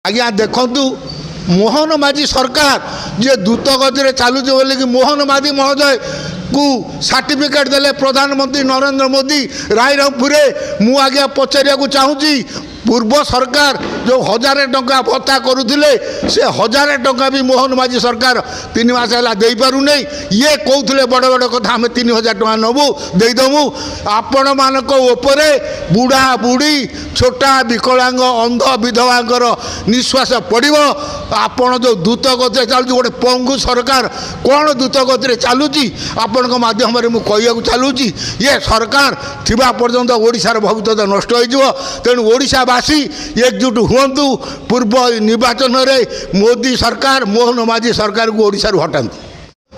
आज्ञा देखु मोहन माझी सरकार जे द्रुत गति चलुचे बोल कि मोहन माझी महोदय को सर्टिफिकेट देले प्रधानमंत्री नरेंद्र मोदी रायरंगपुर मु आज्ञा पचारिया चाहूँगी पूर्व सरकार जो 1000 टंका भत्ता करुले से 1000 टंका भी मोहन माझी सरकार 3 मास है दे पार नहीं। ये कहते बड़ बड़ कथा आम 3000 टंका नबू देदमु आपण मानक उपरे बुढ़ा बुढ़ी छोटा विकलांग अंध विधवांकर निश्वास पड़ो। आपण जो द्रुत गति चलुची गोटे पंगु सरकार कौन द्रुत गति चलुची आपण माध्यम मुझे चलुची ये सरकार थिबा पर्यंत ओडिशार भविष्य नष्ट हो। तेणु ओडिशावासी एकजुट हुंतु पूर्व निर्वाचन में मोदी सरकार मोहन माझी सरकार को ओडिशा हटातु।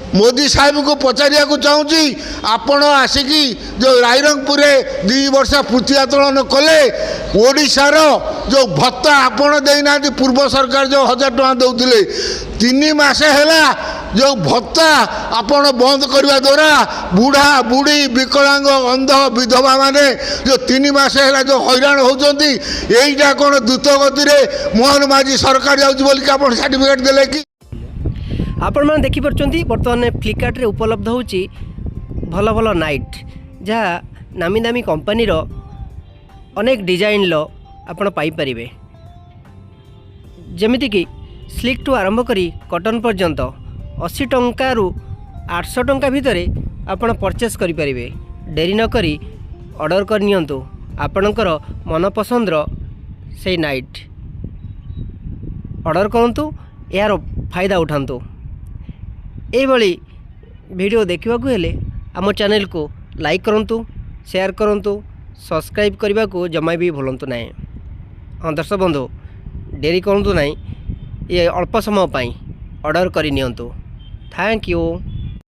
मोदी साहेब को पचारिया चाहूँगी आपण आसिकी जो रायरंगपुर 2 वर्ष पृथ्वी आंदोलन कले ओडिशार जो भत्ता आपण देना पूर्व सरकार जो 1000 टंका दौले 3 मास है जो भत्ता आपण बंद करने द्वारा बुढ़ा बुढ़ी विकलांग अंध विधवा माने जो 3 मास है जो हैरान होती यहीटा कौन द्रुत गति मोहन माझी सरकार जाऊँगी सर्टिफिकेट देले कि आपण मैंने देखिपी बर्तमान फ्लिपकार्ट रे उपलब्ध होची भल भल नाइट जहाँ नामी दामी कंपनीर अनेक डिजाइन लो आपण पाई परिबे जेमिति कि स्लिक टू आरंभ करी कॉटन पर्यंत 80 टंका रु 800 टंका भितर आपण परचेस करि परिबे। डेरी न करी ऑर्डर कर नियंतु आपणकर मनपसंद से नाइट ऑर्डर करंतु यार फायदा उठांतु। एभली वीडियो देखा हेले आम चैनल को लाइक करंतु शेयर करंतु सब्सक्राइब करने को जमा भी भूलु ना। हाँ दर्शक बंधु डेरी करूँ ना ये अल्प समय ऑर्डर कर नियंतु। Thank you.